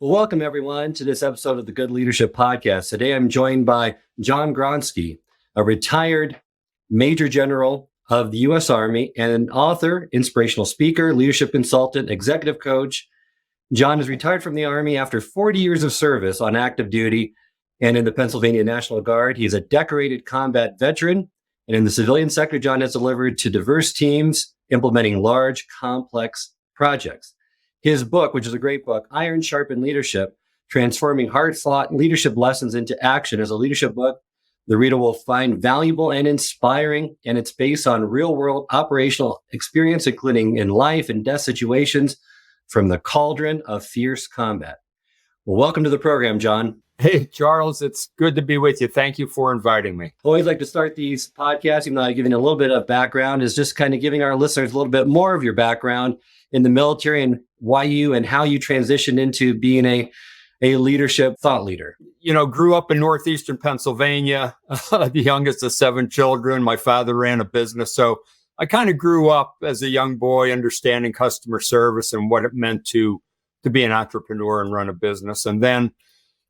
Welcome, everyone, to this episode of the Good Leadership Podcast. Today, I'm joined by John Gronski, a retired Major General of the U.S. Army and an author, inspirational speaker, leadership consultant, executive coach. John is retired from the Army after 40 years of service on active duty and in the Pennsylvania National Guard. He is a decorated combat veteran, and in the civilian sector, John has delivered to diverse teams implementing large, complex projects. His book, which is a great book, Iron Sharpen Leadership, Transforming Hard-Fought Leadership Lessons into Action, is a leadership book the reader will find valuable and inspiring, and it's based on real-world operational experience, including in life and death situations from the cauldron of fierce combat. Well, welcome to the program, John. Hey, Charles, it's good to be with you. Thank you for inviting me. Always like to start these podcasts, even though I've given a little bit of background, is just kind of giving our listeners a little bit more of your background in the military and why you and how you transitioned into being a leadership thought leader. You know, grew up in northeastern Pennsylvania, the youngest of 7 children. My father ran a business. So I kind of grew up as a young boy understanding customer service and what it meant to be an entrepreneur and run a business. And then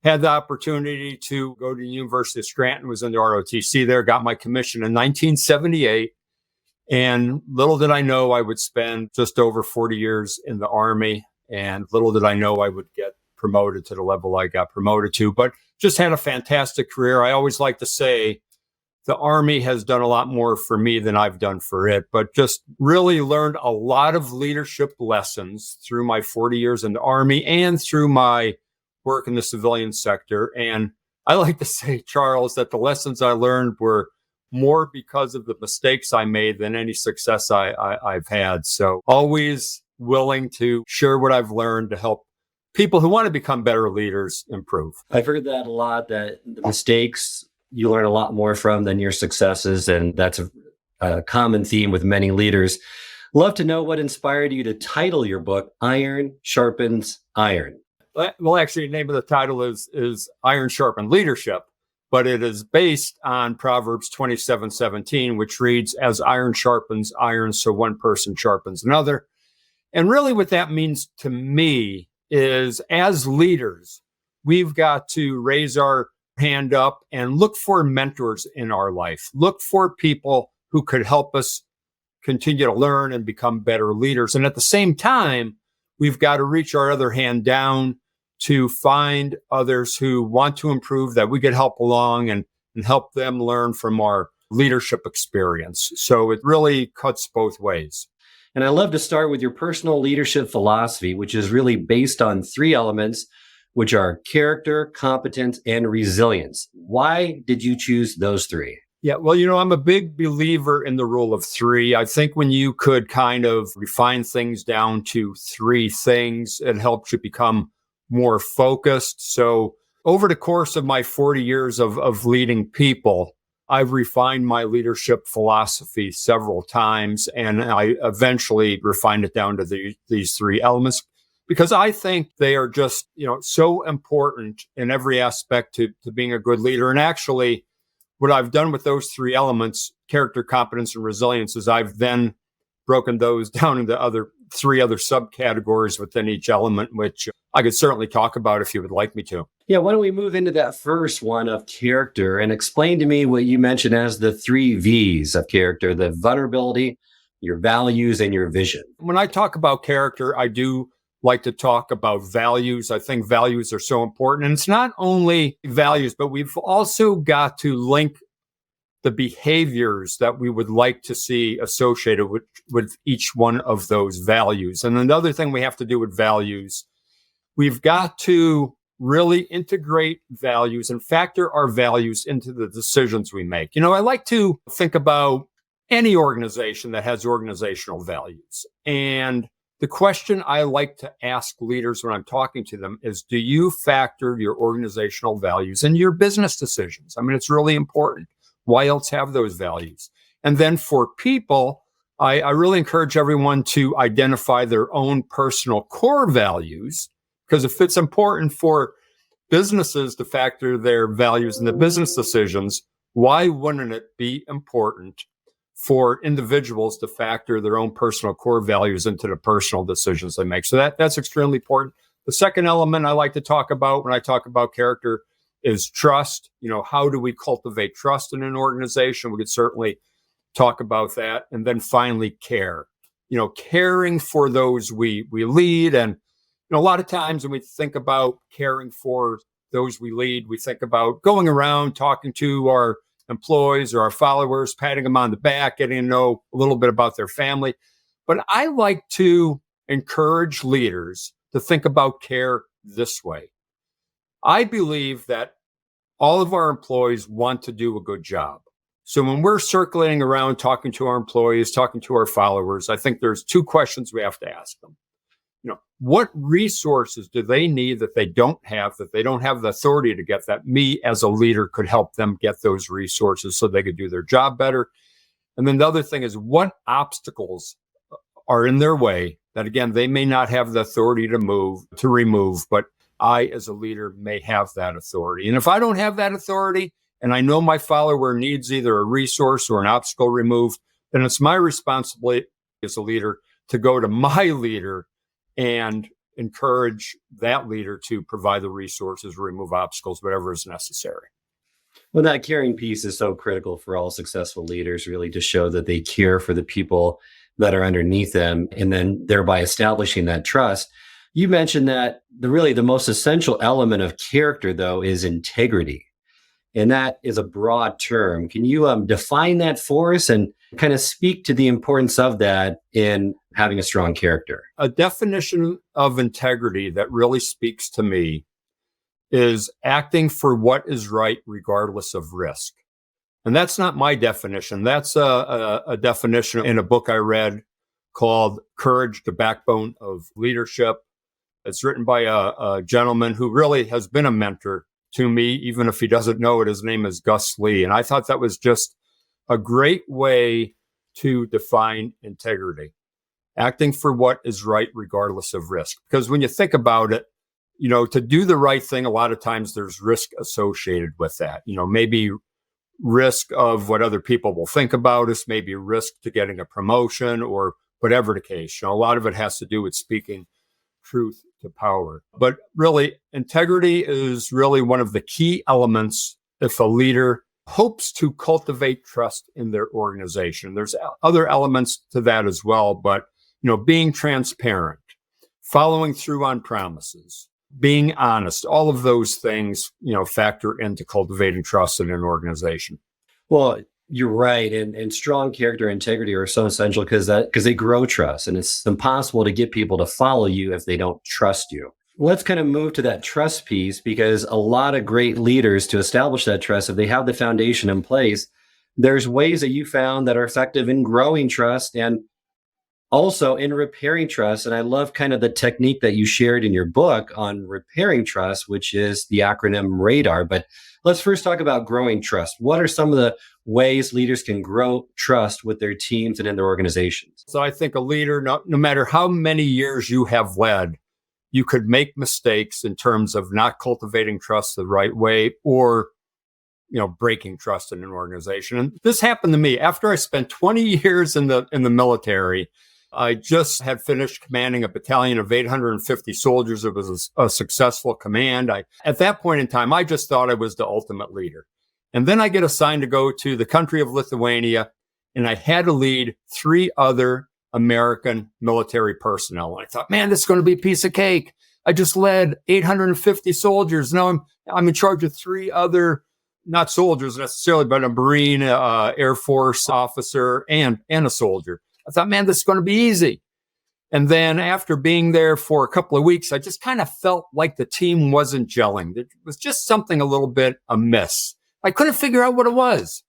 had the opportunity to go to the University of Scranton, was in the ROTC there, got my commission in 1978. And little did I know I would spend just over 40 years in the Army. And little did I know I would get promoted to the level I got promoted to, but just had a fantastic career. I always like to say the Army has done a lot more for me than I've done for it, but just really learned a lot of leadership lessons through my 40 years in the Army and through my work in the civilian sector. And I like to say, Charles, that the lessons I learned were more because of the mistakes I made than any success I've had. So always willing to share what I've learned to help people who want to become better leaders improve. I've heard that a lot, that the mistakes you learn a lot more from than your successes. And that's a common theme with many leaders. Love to know what inspired you to title your book, Iron Sharpens Iron. Well, actually, the name of the title is Iron Sharpen Leadership, but it is based on Proverbs 27:17, which reads, as iron sharpens iron, so one person sharpens another. And really what that means to me is, as leaders, we've got to raise our hand up and look for mentors in our life. Look for people who could help us continue to learn and become better leaders. And at the same time, we've got to reach our other hand down to find others who want to improve, that we could help along and help them learn from our leadership experience. So it really cuts both ways. And I love to start with your personal leadership philosophy, which is really based on 3 elements, which are character, competence, and resilience. Why did you choose those 3? Yeah, well, you know, I'm a big believer in the rule of 3. I think when you could kind of refine things down to 3 things, it helps you become more focused. So over the course of my 40 years of leading people, I've refined my leadership philosophy several times, and I eventually refined it down to these 3 elements, because I think they are just, you know, so important in every aspect to being a good leader. And actually, what I've done with those 3 elements, character, competence, and resilience, is I've then broken those down into 3 other subcategories within each element, which I could certainly talk about if you would like me to. Yeah, why don't we move into that first one of character and explain to me what you mentioned as the 3 V's of character: the vulnerability, your values, and your vision. When I talk about character, I do like to talk about values. I think values are so important. And it's not only values, but we've also got to link the behaviors that we would like to see associated with each one of those values. And another thing we have to do with values, we've got to really integrate values and factor our values into the decisions we make. You know, I like to think about any organization that has organizational values. And the question I like to ask leaders when I'm talking to them is, do you factor your organizational values in your business decisions? I mean, it's really important. Why else have those values? And then for people, I really encourage everyone to identify their own personal core values, Because if it's important for businesses to factor their values in the business decisions, why wouldn't it be important for individuals to factor their own personal core values into the personal decisions they make? So that's extremely important. The second element I like to talk about when I talk about character is trust. How do we cultivate trust in an organization? We could certainly talk about that. And then finally, care. Caring for those we lead. And a lot of times when we think about caring for those we lead, we think about going around talking to our employees or our followers, patting them on the back, getting to know a little bit about their family. But I like to encourage leaders to think about care this way. I believe that all of our employees want to do a good job. So when we're circulating around talking to our employees, talking to our followers, I think there's two questions we have to ask them. What resources do they need that they don't have the authority to get, that me as a leader could help them get those resources so they could do their job better? And then the other thing is, what obstacles are in their way that, again, they may not have the authority to remove, but I as a leader may have that authority. And if I don't have that authority and I know my follower needs either a resource or an obstacle removed, then it's my responsibility as a leader to go to my leader and encourage that leader to provide the resources, remove obstacles, whatever is necessary. Well, that caring piece is so critical for all successful leaders, really, to show that they care for the people that are underneath them, and then thereby establishing that trust. You mentioned that the most essential element of character, though, is integrity. And that is a broad term. Can you define that for us and kind of speak to the importance of that in having a strong character? A definition of integrity that really speaks to me is acting for what is right regardless of risk. And that's not my definition. That's a definition in a book I read called Courage, the Backbone of Leadership. It's written by a gentleman who really has been a mentor to me, even if he doesn't know it. His name is Gus Lee. And I thought that was just a great way to define integrity. Acting for what is right regardless of risk. Because when you think about it, to do the right thing, a lot of times there's risk associated with that. Maybe risk of what other people will think about us, maybe risk to getting a promotion or whatever the case. A lot of it has to do with speaking truth to power. But really, integrity is really one of the key elements if a leader hopes to cultivate trust in their organization. There's other elements to that as well, but being transparent, following through on promises, being honest, all of those things, factor into cultivating trust in an organization. Well, you're right. And strong character and integrity are so essential because they grow trust. And it's impossible to get people to follow you if they don't trust you. Let's kind of move to that trust piece, because a lot of great leaders, to establish that trust, if they have the foundation in place, there's ways that you found that are effective in growing trust and also in repairing trust. And I love kind of the technique that you shared in your book on repairing trust, which is the acronym RADAR. But let's first talk about growing trust. What are some of the ways leaders can grow trust with their teams and in their organizations? So I think a leader, no matter how many years you have led, you could make mistakes in terms of not cultivating trust the right way or, breaking trust in an organization. And this happened to me after I spent 20 years in the military. I just had finished commanding a battalion of 850 soldiers. It was a successful command. At that point in time, I just thought I was the ultimate leader. And then I get assigned to go to the country of Lithuania, and I had to lead 3 other American military personnel. And I thought, man, this is going to be a piece of cake. I just led 850 soldiers. Now I'm in charge of 3 other, not soldiers necessarily, but a Marine, Air Force officer, and a soldier. I thought, man, this is going to be easy. And then after being there for a couple of weeks, I just kind of felt like the team wasn't gelling. There was just something a little bit amiss. I couldn't figure out what it was.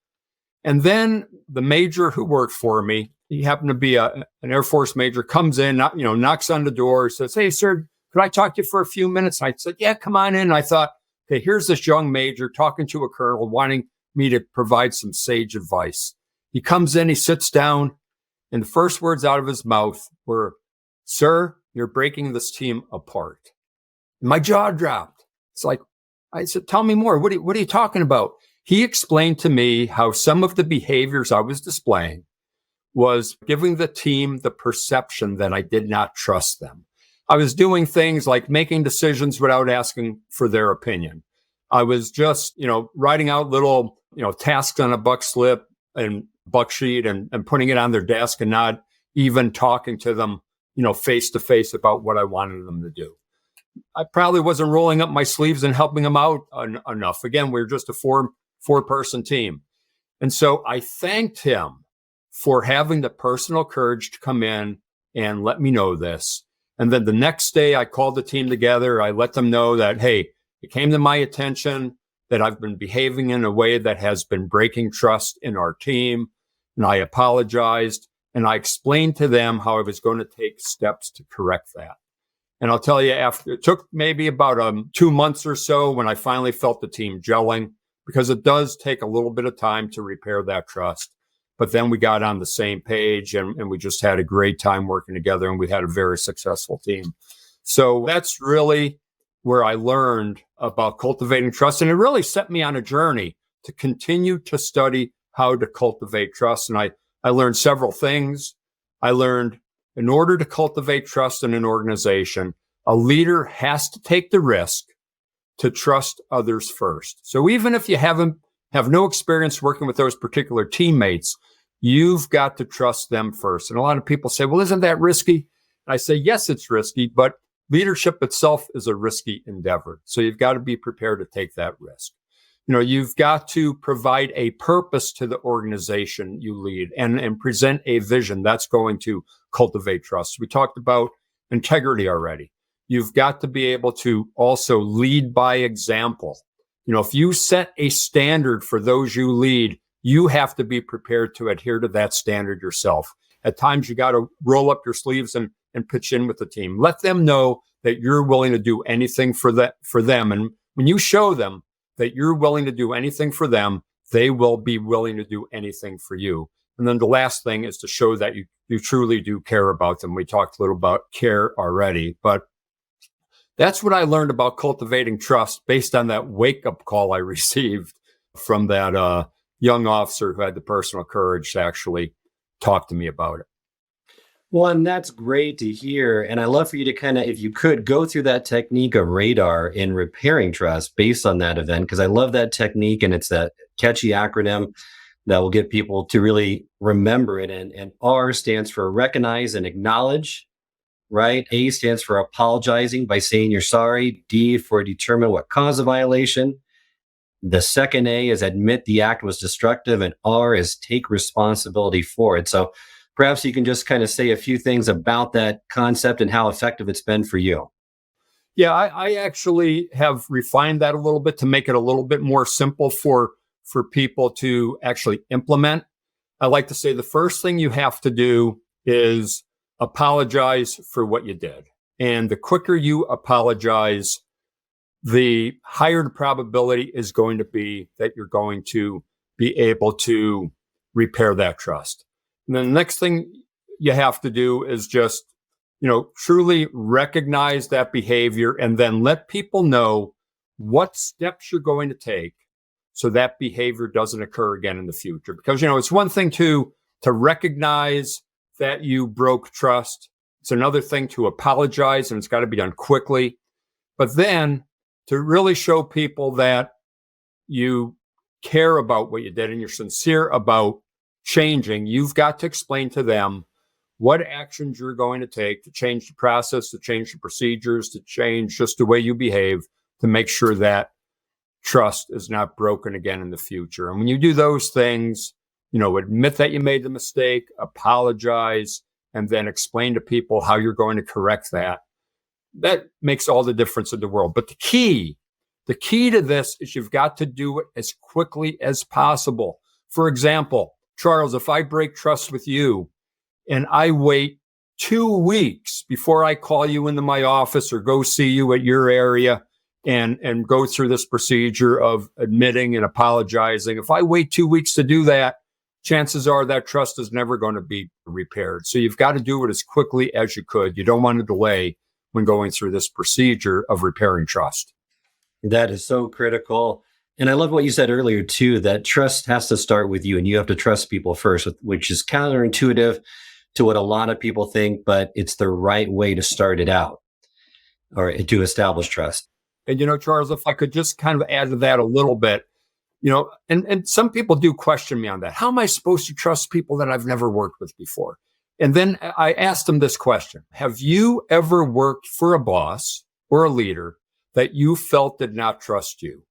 And then the major who worked for me, he happened to be an Air Force major, comes in, knocks on the door, says, "Hey, sir, could I talk to you for a few minutes?" And I said, "Yeah, come on in." And I thought, okay, here's this young major talking to a colonel, wanting me to provide some sage advice. He comes in, he sits down, and the first words out of his mouth were, "Sir, you're breaking this team apart." My jaw dropped. It's like, I said, tell me more. What are you talking about? He explained to me how some of the behaviors I was displaying was giving the team the perception that I did not trust them. I was doing things like making decisions without asking for their opinion. I was just, writing out little, tasks on a buck slip and buck sheet and putting it on their desk and not even talking to them, face to face about what I wanted them to do. I probably wasn't rolling up my sleeves and helping them out enough. Again, we were just a four-person team. And so I thanked him for having the personal courage to come in and let me know this. And then the next day I called the team together. I let them know that, hey, it came to my attention that I've been behaving in a way that has been breaking trust in our team. And I apologized. And I explained to them how I was going to take steps to correct that. And I'll tell you, it took maybe about 2 months or so when I finally felt the team gelling, because it does take a little bit of time to repair that trust. But then we got on the same page and we just had a great time working together, and we had a very successful team. So that's really where I learned about cultivating trust. And it really set me on a journey to continue to study how to cultivate trust. And I learned several things. I learned in order to cultivate trust in an organization, a leader has to take the risk to trust others first. So even if you have no experience working with those particular teammates, you've got to trust them first. And a lot of people say, well, isn't that risky? And I say, yes, it's risky, but leadership itself is a risky endeavor. So you've got to be prepared to take that risk. You've got to provide a purpose to the organization you lead and present a vision that's going to cultivate trust. We talked about integrity already. You've got to be able to also lead by example. If you set a standard for those you lead, you have to be prepared to adhere to that standard yourself. At times, you got to roll up your sleeves and pitch in with the team. Let them know that you're willing to do anything for them. And when you show them that you're willing to do anything for them, they will be willing to do anything for you. And then the last thing is to show that you truly do care about them. We talked a little about care already, but that's what I learned about cultivating trust based on that wake-up call I received from that young officer who had the personal courage to actually talk to me about it. Well, and that's great to hear. And I love for you to kind of, if you could, go through that technique of radar in repairing trust based on that event, because I love that technique, and it's that catchy acronym that will get people to really remember it. And R stands for recognize and acknowledge, right? A stands for apologizing by saying you're sorry. D for determine what caused the violation. The second A is admit the act was destructive, and R is take responsibility for it. So perhaps you can just kind of say a few things about that concept and how effective it's been for you. Yeah, I actually have refined that a little bit to make it a little bit more simple for people to actually implement. I like to say the first thing you have to do is apologize for what you did. And the quicker you apologize, the higher the probability is going to be that you're going to be able to repair that trust. And then the next thing you have to do is just, truly recognize that behavior and then let people know what steps you're going to take so that behavior doesn't occur again in the future. Because, it's one thing to recognize that you broke trust. It's another thing to apologize, and it's got to be done quickly. But then to really show people that you care about what you did and you're sincere about changing, you've got to explain to them what actions you're going to take to change the process, to change the procedures, to change just the way you behave to make sure that trust is not broken again in the future. And when you do those things, admit that you made the mistake, apologize, and then explain to people how you're going to correct that. That makes all the difference in the world. But the key to this is you've got to do it as quickly as possible. For example, Charles, if I break trust with you and I wait 2 weeks before I call you into my office or go see you at your area and go through this procedure of admitting and apologizing, if I wait 2 weeks to do that, chances are that trust is never going to be repaired. So you've got to do it as quickly as you could. You don't want to delay when going through this procedure of repairing trust. That is so critical. And I love what you said earlier, too, that trust has to start with you and you have to trust people first, which is counterintuitive to what a lot of people think, but it's the right way to start it out or to establish trust. And, Charles, if I could just kind of add to that a little bit, and some people do question me on that. How am I supposed to trust people that I've never worked with before? And then I asked them this question. Have you ever worked for a boss or a leader that you felt did not trust you?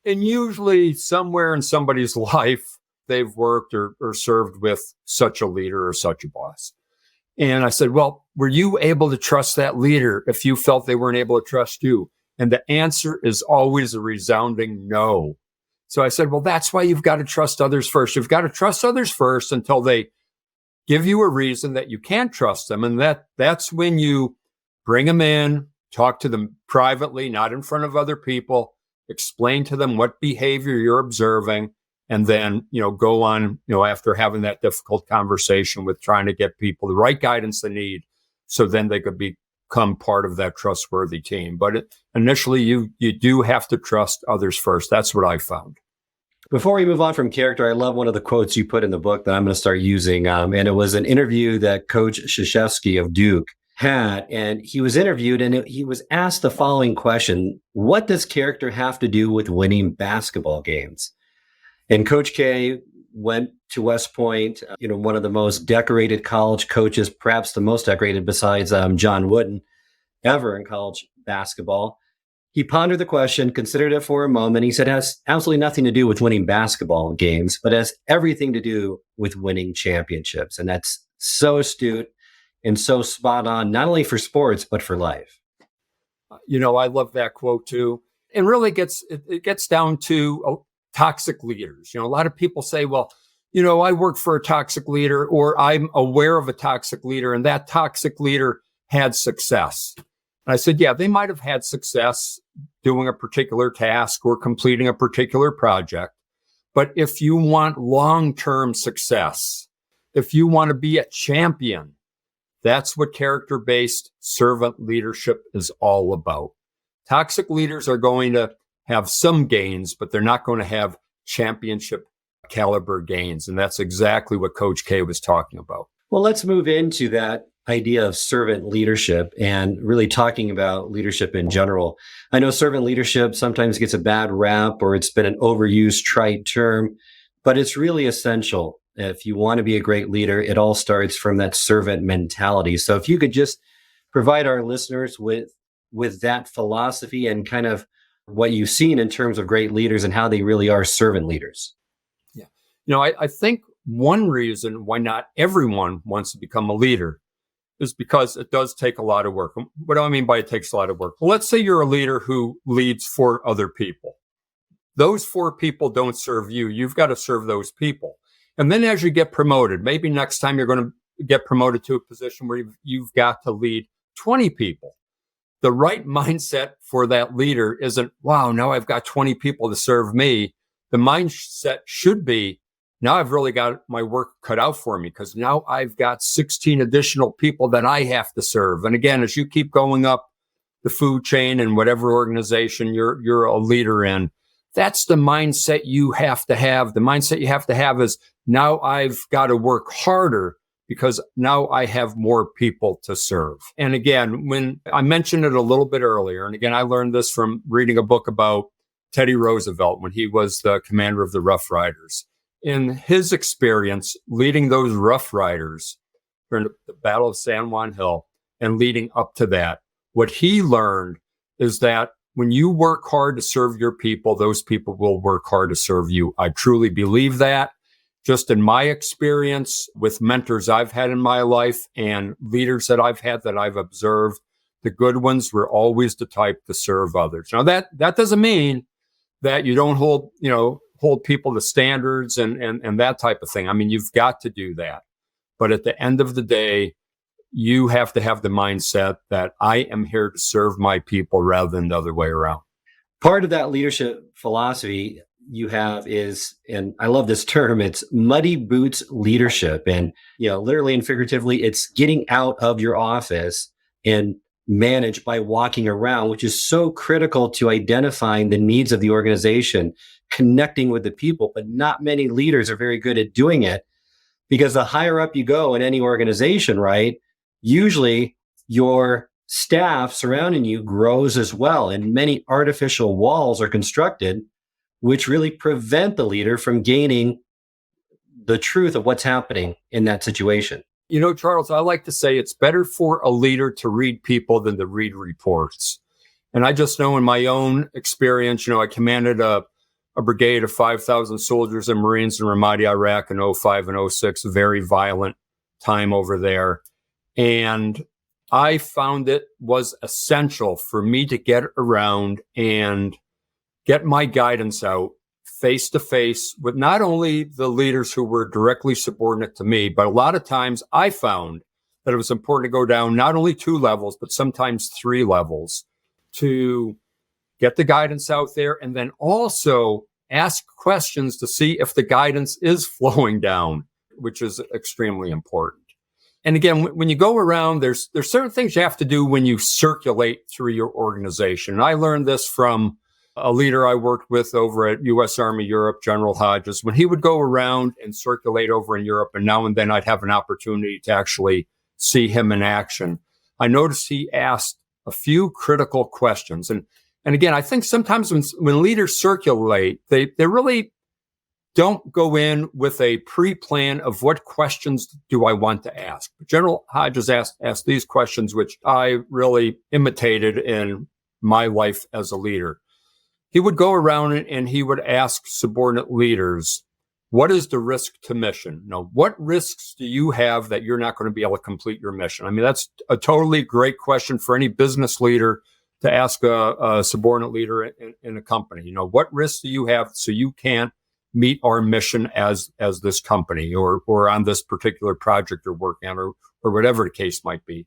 And usually somewhere in somebody's life, they've worked or served with such a leader or such a boss. And I said, well, were you able to trust that leader if you felt they weren't able to trust you? And the answer is always a resounding no. So I said, well, that's why you've got to trust others first. You've got to trust others first until they give you a reason that you can't trust them. And that's when you bring them in, talk to them privately, not in front of other people, explain to them what behavior you're observing, and then, go on, after having that difficult conversation with trying to get people the right guidance they need so then they could become part of that trustworthy team. But initially, you do have to trust others first. That's what I found. Before we move on from character, I love one of the quotes you put in the book that I'm going to start using. And it was an interview that Coach Krzyzewski of Duke had, and he was interviewed and he was asked the following question: what does character have to do with winning basketball games? And Coach K went to West Point, one of the most decorated college coaches, perhaps the most decorated besides John Wooden ever in college basketball. He pondered the question, considered it for a moment. He said it has absolutely nothing to do with winning basketball games, but has everything to do with winning championships. And that's so astute and so spot on, not only for sports, but for life. I love that quote too. And really it gets down to toxic leaders. A lot of people say, well, I work for a toxic leader, or I'm aware of a toxic leader, and that toxic leader had success. And I said, yeah, they might have had success doing a particular task or completing a particular project. But if you want long-term success, if you want to be a champion, that's what character-based servant leadership is all about. Toxic leaders are going to have some gains, but they're not going to have championship caliber gains. And that's exactly what Coach K was talking about. Well, let's move into that idea of servant leadership and really talking about leadership in general. I know servant leadership sometimes gets a bad rap, or it's been an overused, trite term, but it's really essential. If you want to be a great leader, it all starts from that servant mentality. So if you could just provide our listeners with that philosophy and kind of what you've seen in terms of great leaders and how they really are servant leaders. Yeah. I think one reason why not everyone wants to become a leader is because it does take a lot of work. What do I mean by it takes a lot of work? Well, let's say you're a leader who leads 4 other people. Those 4 people don't serve you. You've got to serve those people. And then as you get promoted, maybe next time you're going to get promoted to a position where you've got to lead 20 people. The right mindset for that leader isn't, wow, now I've got 20 people to serve me. The mindset should be, now I've really got my work cut out for me because now I've got 16 additional people that I have to serve. And again, as you keep going up the food chain and whatever organization you're a leader in, that's the mindset you have to have. The mindset you have to have is, now I've got to work harder because now I have more people to serve. And again, when I mentioned it a little bit earlier, and again, I learned this from reading a book about Teddy Roosevelt when he was the commander of the Rough Riders. In his experience, leading those Rough Riders during the Battle of San Juan Hill and leading up to that, what he learned is that when you work hard to serve your people, those people will work hard to serve you. I truly believe that. Just in my experience with mentors I've had in my life and leaders that I've had that I've observed, the good ones were always the type to serve others. Now that doesn't mean that you don't hold people to standards and that type of thing. I mean, you've got to do that. But at the end of the day, you have to have the mindset that I am here to serve my people rather than the other way around. Part of that leadership philosophy you have is, and I love this term, it's muddy boots leadership. And, literally and figuratively, it's getting out of your office and manage by walking around, which is so critical to identifying the needs of the organization, connecting with the people. But not many leaders are very good at doing it, because the higher up you go in any organization, right, usually your staff surrounding you grows as well. And many artificial walls are constructed, which really prevent the leader from gaining the truth of what's happening in that situation. Charles, I like to say it's better for a leader to read people than to read reports. And I just know in my own experience, I commanded a brigade of 5,000 soldiers and Marines in Ramadi, Iraq in 05 and 06, a very violent time over there. And I found it was essential for me to get around and get my guidance out face to face with not only the leaders who were directly subordinate to me, but a lot of times I found that it was important to go down not only 2 levels, but sometimes 3 levels to get the guidance out there, and then also ask questions to see if the guidance is flowing down, which is extremely important. And again, when you go around, there's certain things you have to do when you circulate through your organization. And I learned this from a leader I worked with over at U.S. Army Europe, General Hodges, when he would go around and circulate over in Europe, and now and then I'd have an opportunity to actually see him in action. I noticed he asked a few critical questions. And again, I think sometimes when leaders circulate, they really don't go in with a pre-plan of what questions do I want to ask. General Hodges asked these questions, which I really imitated in my life as a leader. He would go around and he would ask subordinate leaders, what is the risk to mission? What risks do you have that you're not going to be able to complete your mission? I mean, that's a totally great question for any business leader to ask a subordinate leader in a company. What risks do you have so you can't meet our mission as this company or on this particular project you're working on or whatever the case might be.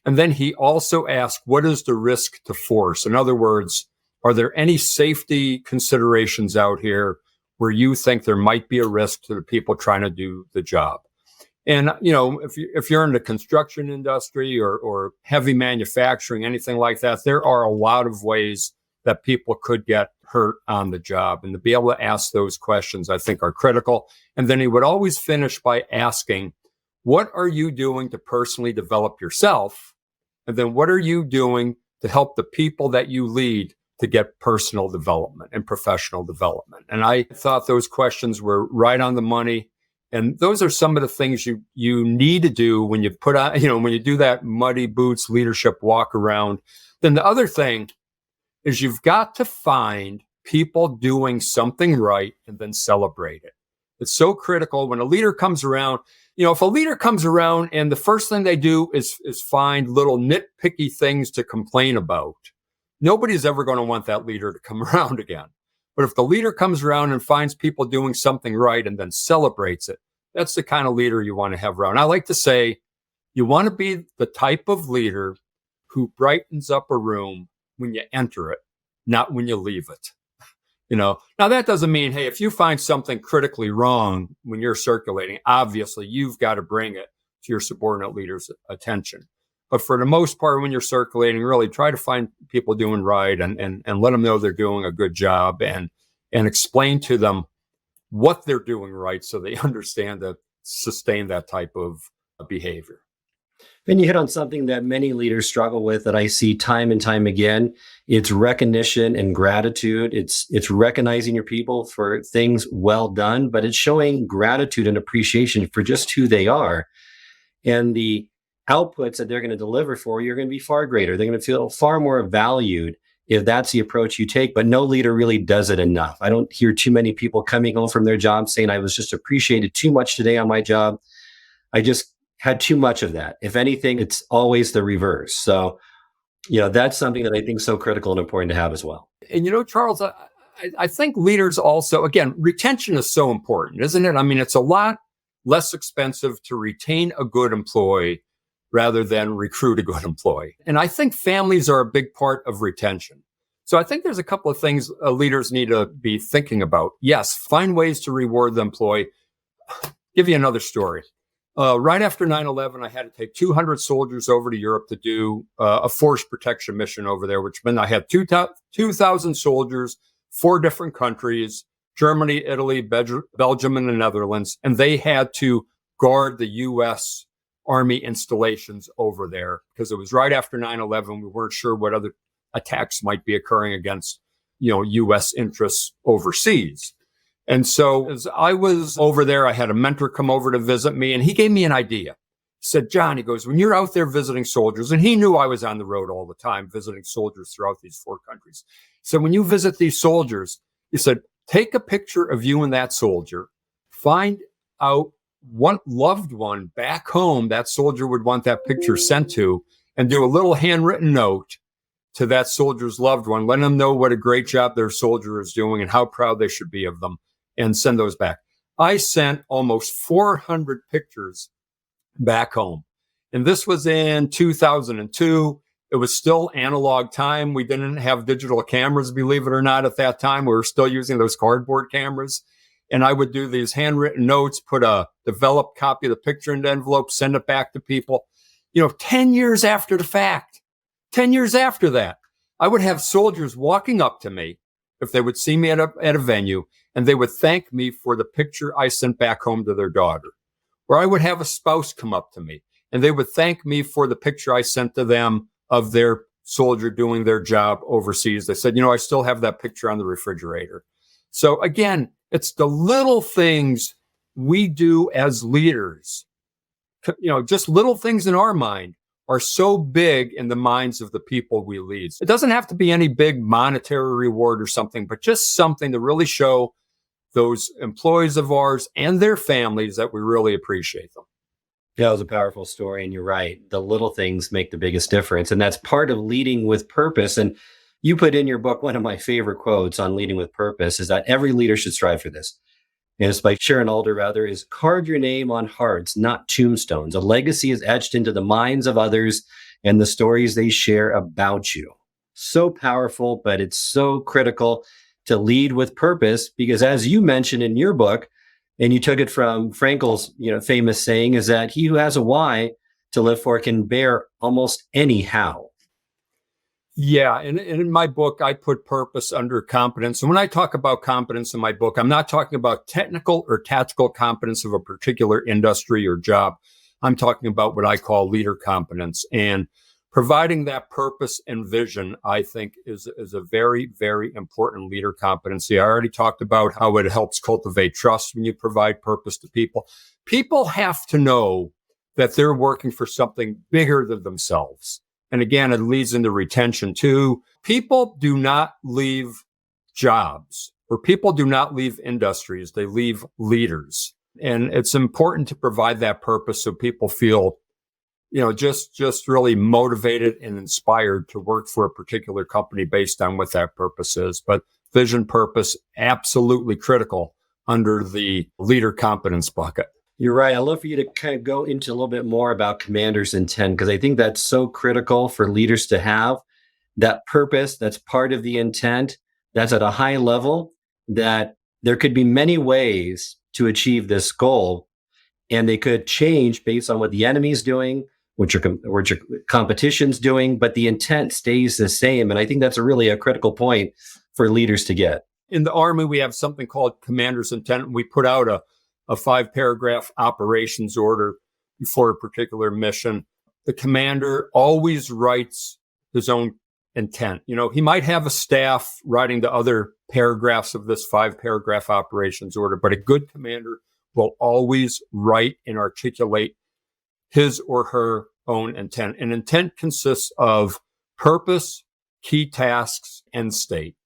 And then he also asked, what is the risk to force? In other words, are there any safety considerations out here where you think there might be a risk to the people trying to do the job? And, if you're in the construction industry or heavy manufacturing, anything like that, there are a lot of ways that people could get hurt on the job. And to be able to ask those questions, I think, are critical. And then he would always finish by asking, what are you doing to personally develop yourself? And then what are you doing to help the people that you lead to get personal development and professional development? And I thought those questions were right on the money. And those are some of the things you need to do when you put on, when you do that muddy boots leadership walk around. Then the other thing is you've got to find people doing something right and then celebrate it. It's so critical when a leader comes around. If a leader comes around and the first thing they do is find little nitpicky things to complain about, nobody's ever going to want that leader to come around again. But if the leader comes around and finds people doing something right and then celebrates it, that's the kind of leader you want to have around. I like to say you want to be the type of leader who brightens up a room when you enter it, not when you leave it. Now that doesn't mean, hey, if you find something critically wrong when you're circulating, obviously you've got to bring it to your subordinate leader's attention. But for the most part, when you're circulating, really try to find people doing right and let them know they're doing a good job and explain to them what they're doing right so they understand to sustain that type of behavior. Then you hit on something that many leaders struggle with that I see time and time again. It's recognition and gratitude. It's recognizing your people for things well done, but it's showing gratitude and appreciation for just who they are. And the outputs that they're going to deliver for you are going to be far greater. They're going to feel far more valued if that's the approach you take, but no leader really does it enough. I don't hear too many people coming home from their job saying, I was just appreciated too much today on my job. I just had too much of that. If anything, it's always the reverse. So, that's something that I think is so critical and important to have as well. And, Charles, I think leaders also, again, retention is so important, isn't it? I mean, it's a lot less expensive to retain a good employee rather than recruit a good employee. And I think families are a big part of retention. So I think there's a couple of things leaders need to be thinking about. Yes, find ways to reward the employee. Give you another story. right after 9/11, I had to take 200 soldiers over to Europe to do a force protection mission over there, which meant I had 2,000 soldiers, 4 different countries, Germany, Italy, Belgium, and the Netherlands. And they had to guard the U.S. Army installations over there because it was right after 9/11. We weren't sure what other attacks might be occurring against, U.S. interests overseas. And so as I was over there, I had a mentor come over to visit me, and he gave me an idea. He said, John, he goes, when you're out there visiting soldiers, and he knew I was on the road all the time visiting soldiers throughout these 4 countries. So when you visit these soldiers, he said, take a picture of you and that soldier, find out what loved one back home that soldier would want that picture sent to, and do a little handwritten note to that soldier's loved one, letting them know what a great job their soldier is doing and how proud they should be of them, and send those back. I sent almost 400 pictures back home. And this was in 2002. It was still analog time. We didn't have digital cameras, believe it or not, at that time. We were still using those cardboard cameras. And I would do these handwritten notes, put a developed copy of the picture in the envelope, send it back to people. 10 years after the fact, 10 years after that, I would have soldiers walking up to me if they would see me at a venue, and they would thank me for the picture I sent back home to their daughter. Or I would have a spouse come up to me, and they would thank me for the picture I sent to them of their soldier doing their job overseas. They said, I still have that picture on the refrigerator. So again, it's the little things we do as leaders. Just little things in our mind are so big in the minds of the people we lead. It doesn't have to be any big monetary reward or something, but just something to really show those employees of ours and their families that we really appreciate them. Yeah, that was a powerful story. And you're right. The little things make the biggest difference. And that's part of leading with purpose. And you put in your book, one of my favorite quotes on leading with purpose is that every leader should strive for this. And it's by Sharon Alder, rather, is carve your name on hearts, not tombstones. A legacy is etched into the minds of others and the stories they share about you. So powerful, but it's so critical to lead with purpose because, as you mentioned in your book, and you took it from Frankel's famous saying, is that he who has a why to live for can bear almost any how. Yeah. And in my book, I put purpose under competence. And when I talk about competence in my book, I'm not talking about technical or tactical competence of a particular industry or job. I'm talking about what I call leader competence. And providing that purpose and vision, I think, is a very, very important leader competency. I already talked about how it helps cultivate trust when you provide purpose to people. People have to know that they're working for something bigger than themselves. And again, it leads into retention too. People do not leave jobs, or people do not leave industries. They leave leaders. And it's important to provide that purpose so people feel, just really motivated and inspired to work for a particular company based on what that purpose is. But vision, purpose, absolutely critical under the leader competence bucket. You're right. I'd love for you to kind of go into a little bit more about commander's intent, because I think that's so critical for leaders to have that purpose. That's part of the intent. That's at a high level, that there could be many ways to achieve this goal, and they could change based on what the enemy's doing, what your competition's doing, but the intent stays the same. And I think that's a critical point for leaders to get. In the Army, we have something called commander's intent. We put out a 5-paragraph operations order before a particular mission. The commander always writes his own intent. He might have a staff writing the other paragraphs of this 5-paragraph operations order, but a good commander will always write and articulate his or her own intent. And intent consists of purpose, key tasks, end state.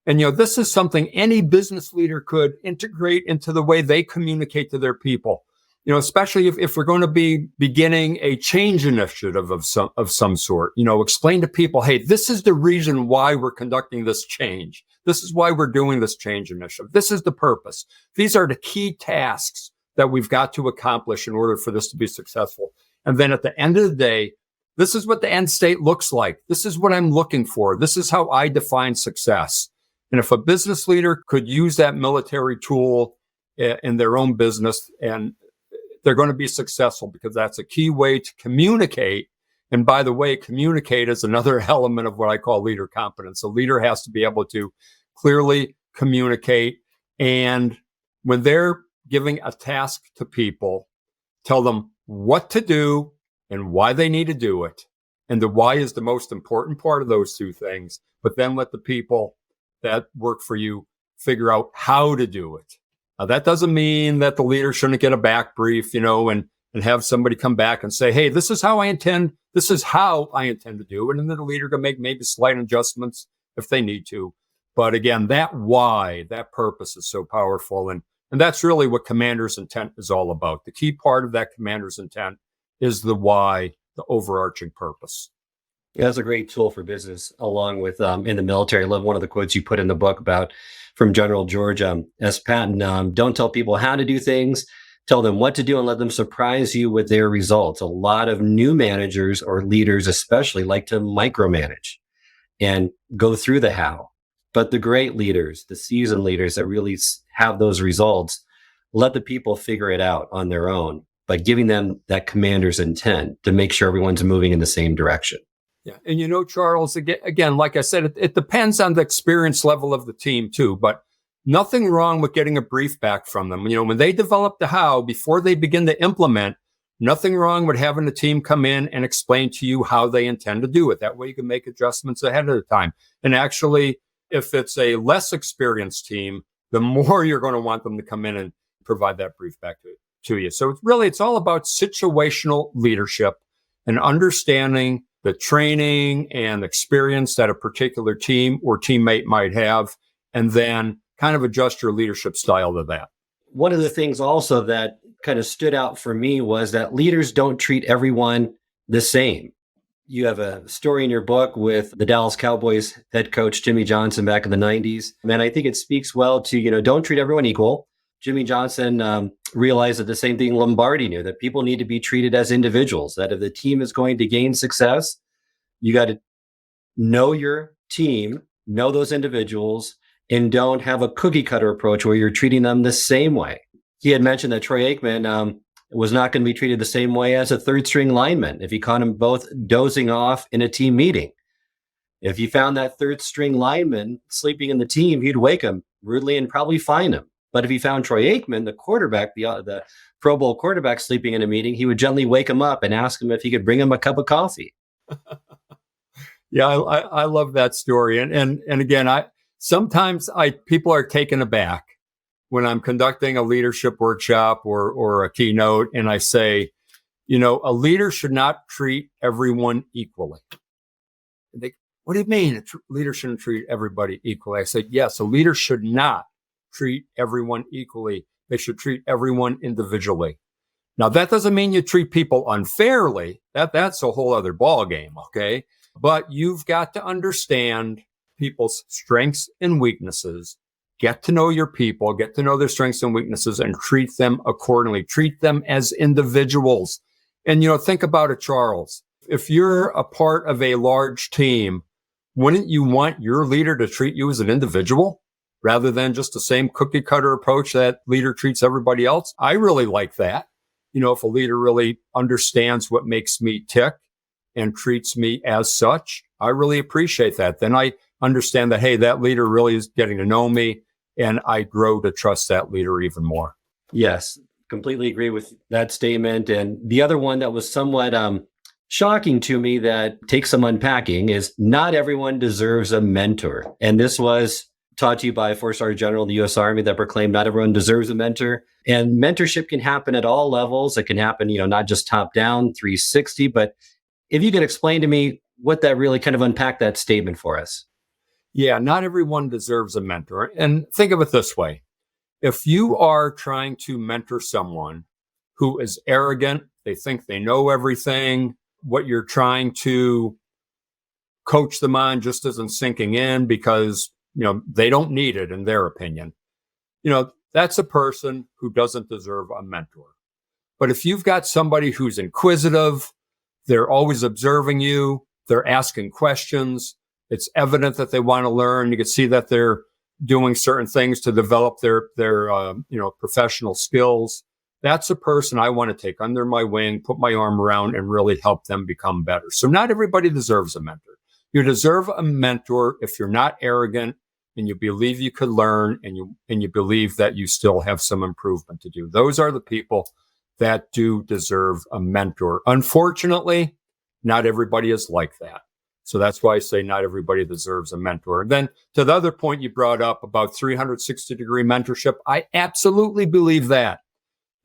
And, this is something any business leader could integrate into the way they communicate to their people, especially if we're going to be beginning a change initiative of some sort, explain to people, hey, this is the reason why we're conducting this change. This is why we're doing this change initiative. This is the purpose. These are the key tasks that we've got to accomplish in order for this to be successful. And then at the end of the day, this is what the end state looks like. This is what I'm looking for. This is how I define success. And if a business leader could use that military tool in their own business, and they're going to be successful, because that's a key way to communicate. And by the way, communicate is another element of what I call leader competence. A leader has to be able to clearly communicate. And when they're giving a task to people, tell them what to do and why they need to do it. And the why is the most important part of those two things. But then let the people that work for you figure out how to do it. Now, that doesn't mean that the leader shouldn't get a back brief, and have somebody come back and say, hey, this is how I intend to do it. And then the leader can make maybe slight adjustments if they need to. But again, that why, that purpose is so powerful. And that's really what commander's intent is all about. The key part of that commander's intent is the why, the overarching purpose. Yeah, that's a great tool for business, along with in the military. I love one of the quotes you put in the book from General George S. Patton. Don't tell people how to do things. Tell them what to do and let them surprise you with their results. A lot of new managers or leaders especially like to micromanage and go through the how. But the great leaders, the seasoned leaders that really have those results, let the people figure it out on their own by giving them that commander's intent to make sure everyone's moving in the same direction. Yeah. And Charles, again, like I said, it depends on the experience level of the team too, but nothing wrong with getting a brief back from them. When they develop the how, before they begin to implement, nothing wrong with having the team come in and explain to you how they intend to do it. That way you can make adjustments ahead of the time. And actually, if it's a less experienced team, the more you're going to want them to come in and provide that brief back to you. So it's all about situational leadership and understanding the training and experience that a particular team or teammate might have, and then kind of adjust your leadership style to that. One of the things also that kind of stood out for me was that leaders don't treat everyone the same. You have a story in your book with the Dallas Cowboys head coach, Jimmy Johnson, back in the 90s. And I think it speaks well to, don't treat everyone equal. Jimmy Johnson realized that the same thing Lombardi knew, that people need to be treated as individuals, that if the team is going to gain success, you got to know your team, know those individuals, and don't have a cookie cutter approach where you're treating them the same way. He had mentioned that Troy Aikman was not going to be treated the same way as a third string lineman if he caught them both dozing off in a team meeting. If he found that third string lineman sleeping in the team, he'd wake him rudely and probably fine him. But if he found Troy Aikman, the quarterback, the Pro Bowl quarterback, sleeping in a meeting, he would gently wake him up and ask him if he could bring him a cup of coffee. Yeah, I love that story. And again, sometimes people are taken aback when I'm conducting a leadership workshop or a keynote, and I say, a leader should not treat everyone equally. And what do you mean? A leader shouldn't treat everybody equally? I said, yes, a leader should not treat everyone equally. They should treat everyone individually. Now, that doesn't mean you treat people unfairly. That's a whole other ballgame, okay? But you've got to understand people's strengths and weaknesses. Get to know your people, get to know their strengths and weaknesses, and treat them accordingly. Treat them as individuals. And, think about it, Charles. If you're a part of a large team, wouldn't you want your leader to treat you as an individual rather than just the same cookie cutter approach that leader treats everybody else? I really like that. If a leader really understands what makes me tick and treats me as such, I really appreciate that. Then I understand that, hey, that leader really is getting to know me, and I grow to trust that leader even more. Yes, completely agree with that statement. And the other one that was somewhat shocking to me that takes some unpacking is not everyone deserves a mentor. And this was taught to you by a 4-star general in the U.S. Army that proclaimed not everyone deserves a mentor. And mentorship can happen at all levels. It can happen, not just top down, 360. But if you could explain to me what that really kind of unpack that statement for us. Yeah, not everyone deserves a mentor. And think of it this way. If you are trying to mentor someone who is arrogant, they think they know everything, what you're trying to coach them on just isn't sinking in because, they don't need it in their opinion. That's a person who doesn't deserve a mentor. But if you've got somebody who's inquisitive, they're always observing you, they're asking questions, it's evident that they want to learn. You can see that they're doing certain things to develop their professional skills. that's a person I want to take under my wing, put my arm around, and really help them become better. So not everybody deserves a mentor. You deserve a mentor if you're not arrogant and you believe you could learn and you believe that you still have some improvement to do. Those are the people that do deserve a mentor. Unfortunately, not everybody is like that. So that's why I say not everybody deserves a mentor. And then to the other point you brought up about 360-degree mentorship, I absolutely believe that.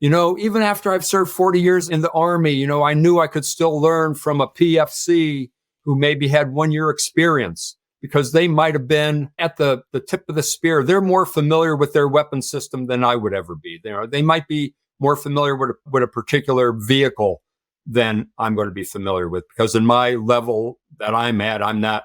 Even after I've served 40 years in the Army, I knew I could still learn from a PFC who maybe had 1 year experience because they might have been at the tip of the spear. They're more familiar with their weapon system than I would ever be. They might be more familiar with a particular vehicle than I'm going to be familiar with, because in my level that I'm at, I'm not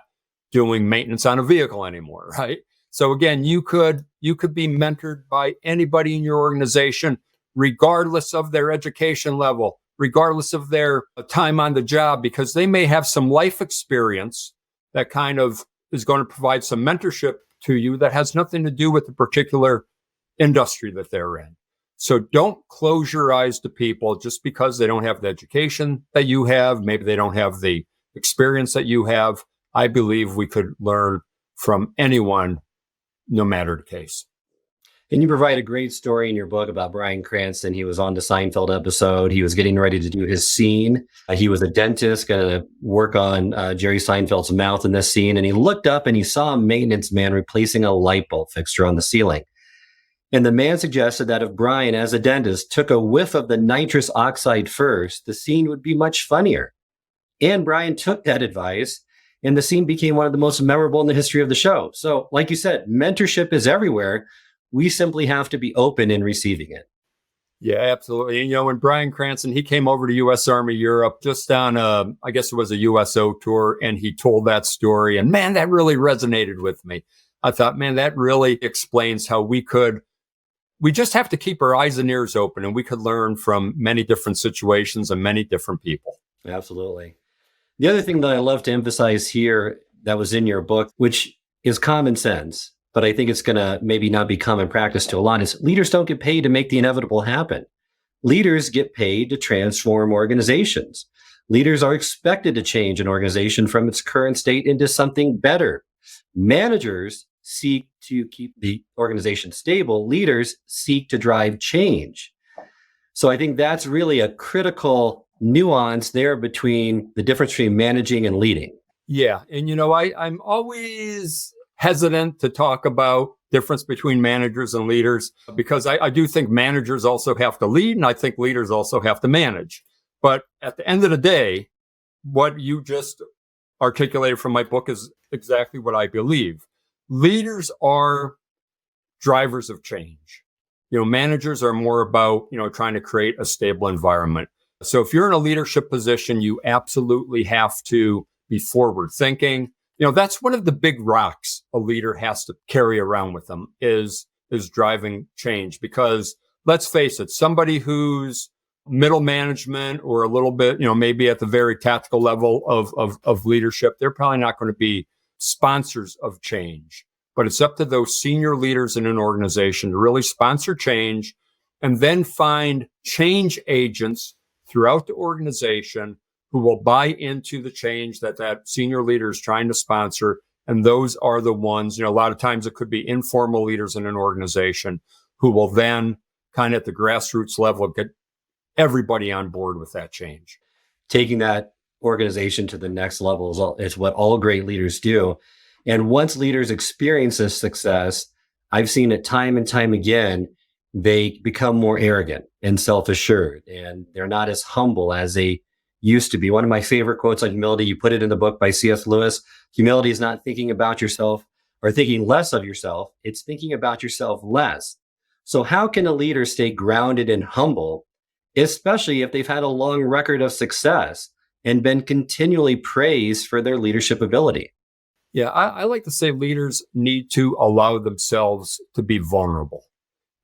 doing maintenance on a vehicle anymore, right? So again, you could be mentored by anybody in your organization, regardless of their education level, regardless of their time on the job, because they may have some life experience that kind of is going to provide some mentorship to you that has nothing to do with the particular industry that they're in. So don't close your eyes to people just because they don't have the education that you have. Maybe they don't have the experience that you have. I believe we could learn from anyone, no matter the case. And you provide a great story in your book about Bryan Cranston. He was on the Seinfeld episode. He was getting ready to do his scene. He was a dentist, going to work on Jerry Seinfeld's mouth in this scene. And he looked up and he saw a maintenance man replacing a light bulb fixture on the ceiling. And the man suggested that if Bryan, as a dentist, took a whiff of the nitrous oxide first, the scene would be much funnier. And Bryan took that advice, and the scene became one of the most memorable in the history of the show. So, like you said, mentorship is everywhere. We simply have to be open in receiving it. Yeah, absolutely. And, when Bryan Cranston, he came over to U.S. Army Europe just on I guess it was a USO tour, and he told that story. And man, that really resonated with me. I thought, man, that really explains how we just have to keep our eyes and ears open, and we could learn from many different situations and many different people. Absolutely. The other thing that I love to emphasize here that was in your book, which is common sense, but I think it's going to maybe not be common practice to a lot, is leaders don't get paid to make the inevitable happen. Leaders get paid to transform organizations. Leaders are expected to change an organization from its current state into something better. Managers seek to keep the organization stable. Leaders seek to drive change. So I think that's really a critical nuance there between the difference between managing and leading. Yeah. And, I'm always hesitant to talk about difference between managers and leaders, because I do think managers also have to lead, and I think leaders also have to manage. But at the end of the day, what you just articulated from my book is exactly what I believe. Leaders are drivers of change. Managers are more about, trying to create a stable environment. So if you're in a leadership position, you absolutely have to be forward thinking. That's one of the big rocks a leader has to carry around with them is driving change. Because let's face it, somebody who's middle management or a little bit, maybe at the very tactical level of leadership, they're probably not going to be sponsors of change. But it's up to those senior leaders in an organization to really sponsor change and then find change agents throughout the organization who will buy into the change that senior leader is trying to sponsor. And those are the ones, a lot of times it could be informal leaders in an organization who will then kind of at the grassroots level get everybody on board with that change. Taking that organization to the next level is what all great leaders do. And once leaders experience this success, I've seen it time and time again, they become more arrogant and self-assured, and they're not as humble as they used to be. One of my favorite quotes on humility, you put it in the book by C.S. Lewis, humility is not thinking about yourself or thinking less of yourself. It's thinking about yourself less. So how can a leader stay grounded and humble, especially if they've had a long record of success and been continually praised for their leadership ability? Yeah, I like to say leaders need to allow themselves to be vulnerable.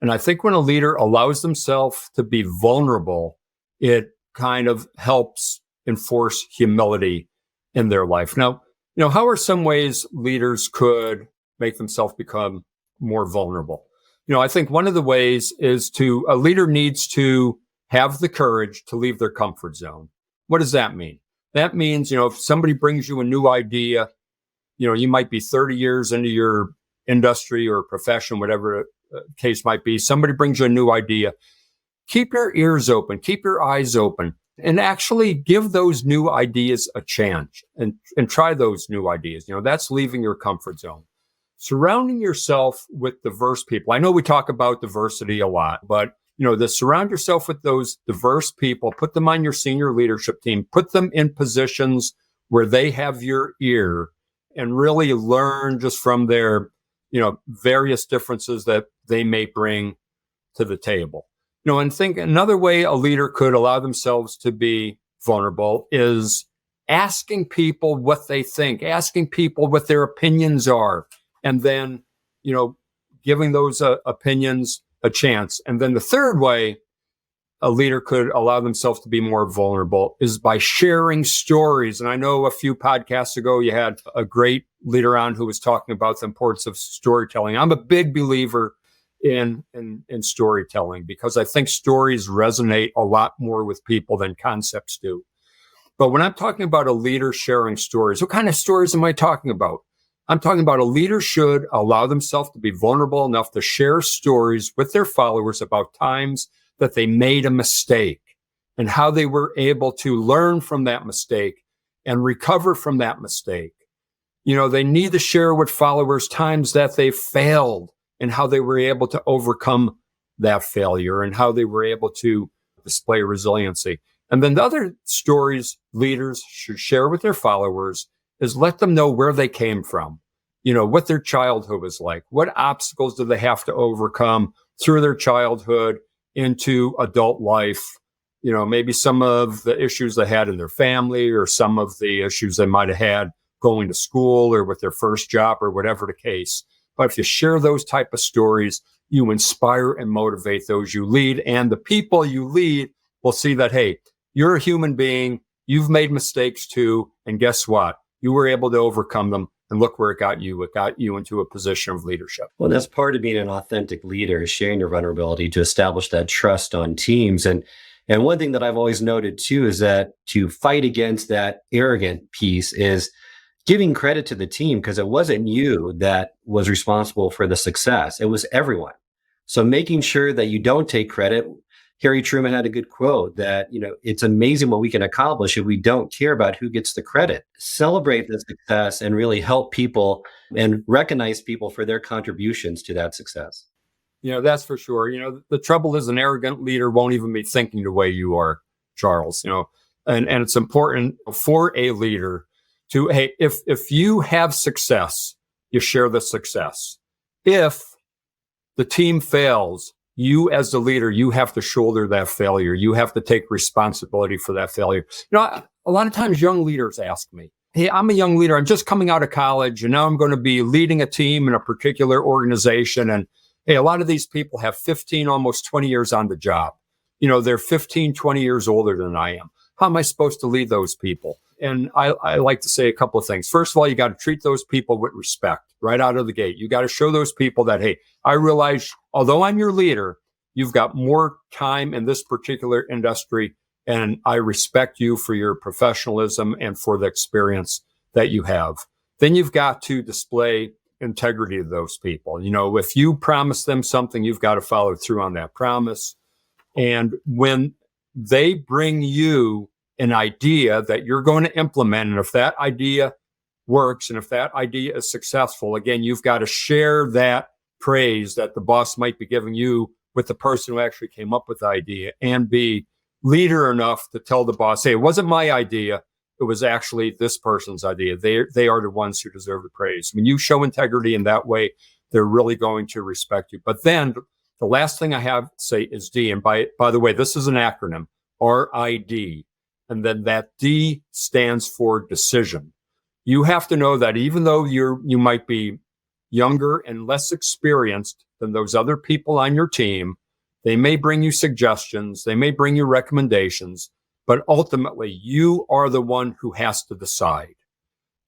And I think when a leader allows themselves to be vulnerable, it kind of helps enforce humility in their life. Now, how are some ways leaders could make themselves become more vulnerable? I think one of the ways is a leader needs to have the courage to leave their comfort zone. What does that mean? That means, if somebody brings you a new idea, you might be 30 years into your industry or profession, whatever case might be. Somebody brings you a new idea. Keep your ears open, keep your eyes open, and actually give those new ideas a chance and try those new ideas. That's leaving your comfort zone. Surrounding yourself with diverse people. I know we talk about diversity a lot, but surround yourself with those diverse people, put them on your senior leadership team, put them in positions where they have your ear, and really learn just from their, various differences that they may bring to the table. And think another way a leader could allow themselves to be vulnerable is asking people what they think, asking people what their opinions are, and then, giving those opinions a chance. And then the third way a leader could allow themselves to be more vulnerable is by sharing stories. And I know a few podcasts ago, you had a great leader on who was talking about the importance of storytelling. I'm a big believer in storytelling because I think stories resonate a lot more with people than concepts do. But when I'm talking about a leader sharing stories, what kind of stories am I talking about? I'm talking about a leader should allow themselves to be vulnerable enough to share stories with their followers about times that they made a mistake and how they were able to learn from that mistake and recover from that mistake. They need to share with followers times that they failed and how they were able to overcome that failure and how they were able to display resiliency. And then the other stories leaders should share with their followers is let them know where they came from, what their childhood was like, what obstacles did they have to overcome through their childhood into adult life, maybe some of the issues they had in their family or some of the issues they might have had going to school or with their first job or whatever the case. But if you share those type of stories, you inspire and motivate those you lead, and the people you lead will see that, hey, you're a human being, you've made mistakes too, and guess what? You were able to overcome them, and look where it got you. It got you into a position of leadership. Well, that's part of being an authentic leader, is sharing your vulnerability to establish that trust on teams. And one thing that I've always noted too is that to fight against that arrogant piece is giving credit to the team, because it wasn't you that was responsible for the success. It was everyone. So making sure that you don't take credit. Harry Truman had a good quote that, it's amazing what we can accomplish if we don't care about who gets the credit. Celebrate the success and really help people and recognize people for their contributions to that success. That's for sure. The trouble is an arrogant leader won't even be thinking the way you are, Charles, and it's important for a leader to, hey, if you have success, you share the success. If the team fails, you as the leader, you have to shoulder that failure. You have to take responsibility for that failure. A lot of times young leaders ask me, hey, I'm a young leader. I'm just coming out of college and now I'm going to be leading a team in a particular organization. And hey, a lot of these people have 15, almost 20 years on the job. They're 15, 20 years older than I am. How am I supposed to lead those people? And I like to say a couple of things. First of all, you got to treat those people with respect right out of the gate. You got to show those people that, hey, I realize, although I'm your leader, you've got more time in this particular industry, and I respect you for your professionalism and for the experience that you have. Then you've got to display integrity to those people. If you promise them something, you've got to follow through on that promise. And when they bring you an idea that you're going to implement, and if that idea works and if that idea is successful, again, you've got to share that praise that the boss might be giving you with the person who actually came up with the idea, and be leader enough to tell the boss, hey, it wasn't my idea. It was actually this person's idea. They are the ones who deserve the praise. When you show integrity in that way, they're really going to respect you. But then the last thing I have to say is D. And by the way, this is an acronym, RID. And then that D stands for decision. You have to know that even though you might be younger and less experienced than those other people on your team, they may bring you suggestions, they may bring you recommendations, but ultimately you are the one who has to decide.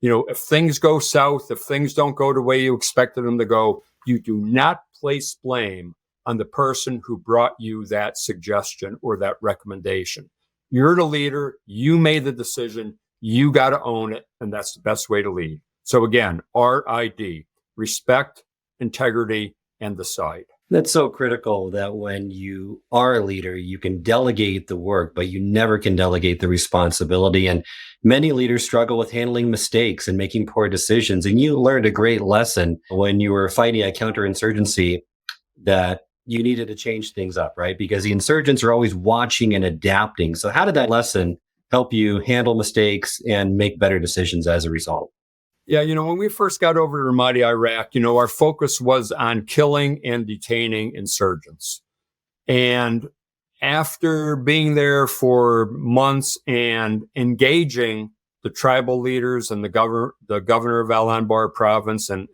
If things go south, if things don't go the way you expected them to go, you do not place blame on the person who brought you that suggestion or that recommendation. You're the leader. You made the decision. You got to own it. And that's the best way to lead. So again, RID, respect, integrity, and decide. That's so critical that when you are a leader, you can delegate the work, but you never can delegate the responsibility. And many leaders struggle with handling mistakes and making poor decisions. And you learned a great lesson when you were fighting a counterinsurgency that you needed to change things up, right? Because the insurgents are always watching and adapting. So how did that lesson help you handle mistakes and make better decisions as a result? Yeah, when we first got over to Ramadi, Iraq, our focus was on killing and detaining insurgents. And after being there for months and engaging the tribal leaders and the governor of Al-Anbar province and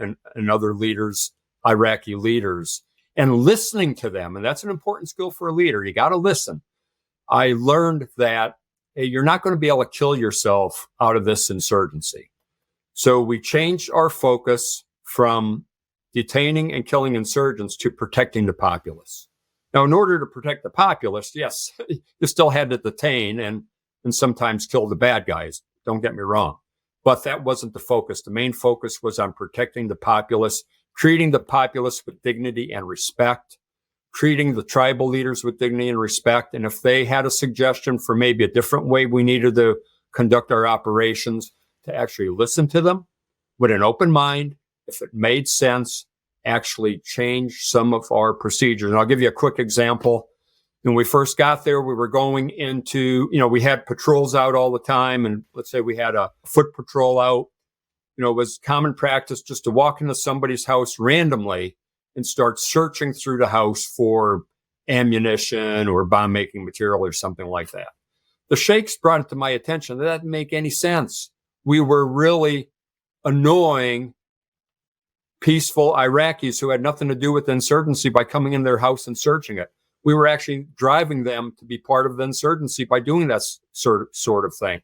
other leaders, Iraqi leaders, and listening to them, and that's an important skill for a leader. You got to listen. I learned that you're not going to be able to kill yourself out of this insurgency. So we changed our focus from detaining and killing insurgents to protecting the populace. Now, in order to protect the populace, yes, you still had to detain and sometimes kill the bad guys. Don't get me wrong. But that wasn't the focus. The main focus was on protecting the populace, treating the populace with dignity and respect, treating the tribal leaders with dignity and respect. And if they had a suggestion for maybe a different way we needed to conduct our operations, to actually listen to them with an open mind, if it made sense, actually change some of our procedures. And I'll give you a quick example. When we first got there, we were going into, we had patrols out all the time. And let's say we had a foot patrol out. It was common practice just to walk into somebody's house randomly and start searching through the house for ammunition or bomb making material or something like that. The sheikhs brought it to my attention. That didn't make any sense. We were really annoying peaceful Iraqis who had nothing to do with the insurgency by coming in their house and searching it. We were actually driving them to be part of the insurgency by doing that sort of thing.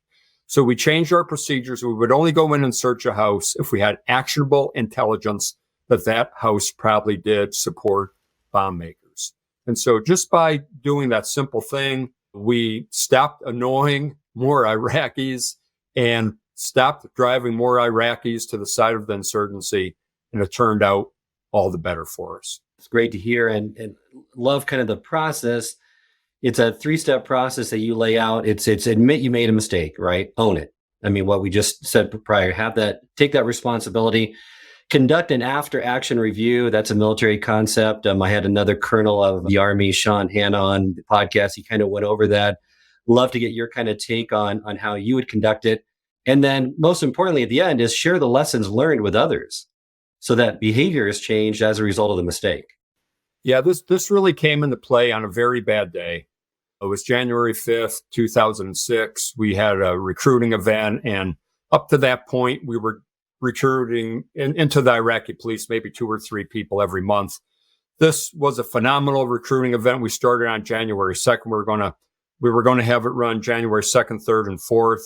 So we changed our procedures. We would only go in and search a house if we had actionable intelligence that house probably did support bomb makers. And so just by doing that simple thing, we stopped annoying more Iraqis and stopped driving more Iraqis to the side of the insurgency. And it turned out all the better for us. It's great to hear and love kind of the process. It's a 3-step process that you lay out. It's admit you made a mistake, right? Own it. I mean, what we just said prior, take that responsibility, conduct an after action review. That's a military concept. I had another colonel of the Army, Sean Hanna, on the podcast. He kind of went over that. Love to get your kind of take on how you would conduct it. And then most importantly, at the end is share the lessons learned with others so that behavior is changed as a result of the mistake. Yeah, this really came into play on a very bad day. It was January 5th, 2006. We had a recruiting event, and up to that point, we were recruiting into the Iraqi police, maybe 2 or 3 people every month. This was a phenomenal recruiting event. We started on January 2nd. We were going to have it run January 2nd, 3rd, and 4th.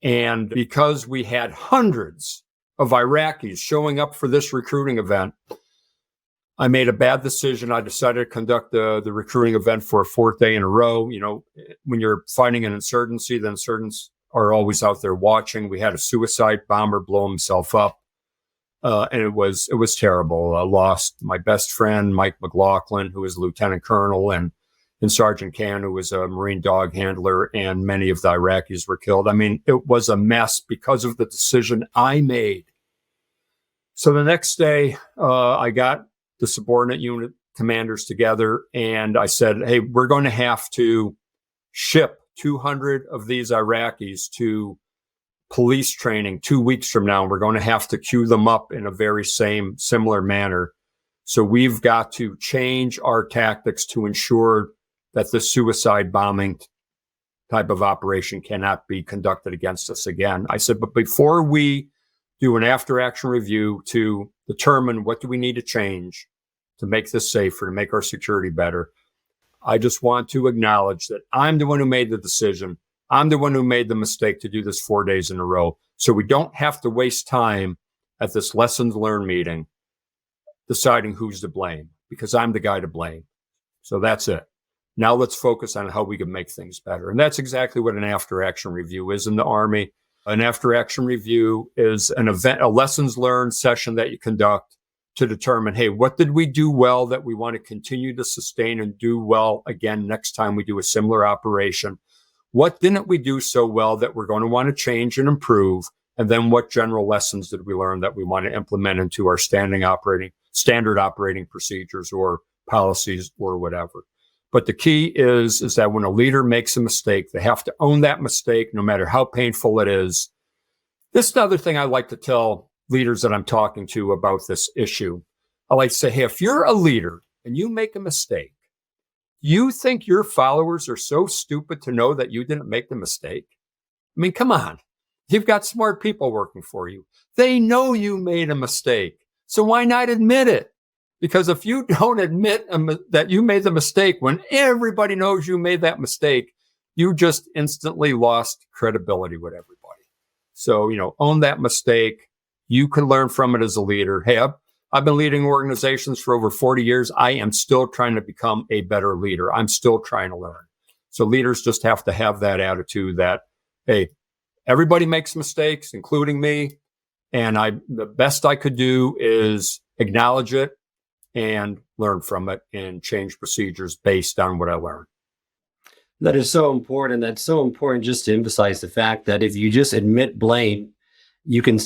And because we had hundreds of Iraqis showing up for this recruiting event, I made a bad decision. I decided to conduct the recruiting event for a 4th day in a row. When you're fighting an insurgency, the insurgents are always out there watching. We had a suicide bomber blow himself up. And it was terrible. I lost my best friend, Mike McLaughlin, who was a lieutenant colonel, and Sergeant Khan, who was a Marine dog handler, and many of the Iraqis were killed. I mean, it was a mess because of the decision I made. So the next day, I got the subordinate unit commanders together, and I said, hey, we're going to have to ship 200 of these Iraqis to police training 2 weeks from now. We're going to have to queue them up in a very similar manner. So we've got to change our tactics to ensure that this suicide bombing type of operation cannot be conducted against us again. I said, but before we do an after-action review to determine what do we need to change to make this safer, to make our security better, I just want to acknowledge that I'm the one who made the decision. I'm the one who made the mistake to do this 4 days in a row. So we don't have to waste time at this lessons learned meeting deciding who's to blame. because I'm the guy to blame. So that's it. Now let's focus on how we can make things better. And that's exactly what an after action review is in the Army. An after action review is an event, a lessons learned session that you conduct to determine, hey, what did we do well that we want to continue to sustain and do well again next time we do a similar operation? What didn't we do so well that we're going to want to change and improve? And then what general lessons did we learn that we want to implement into our standard operating procedures or policies or whatever? But the key is that when a leader makes a mistake, they have to own that mistake, no matter how painful it is. This is another thing I like to tell leaders that I'm talking to about this issue. I like to say, hey, if you're a leader and you make a mistake, you think your followers are so stupid to know that you didn't make the mistake? I mean, come on. You've got smart people working for you. They know you made a mistake. So why not admit it? Because if you don't admit that you made the mistake when everybody knows you made that mistake, you just instantly lost credibility with everybody. So, own that mistake. You can learn from it as a leader. Hey, I've been leading organizations for over 40 years. I am still trying to become a better leader. I'm still trying to learn. So leaders just have to have that attitude that, hey, everybody makes mistakes, including me. And the best I could do is acknowledge it and learn from it and change procedures based on what I learned. That is so important. That's so important just to emphasize the fact that if you just admit blame, you can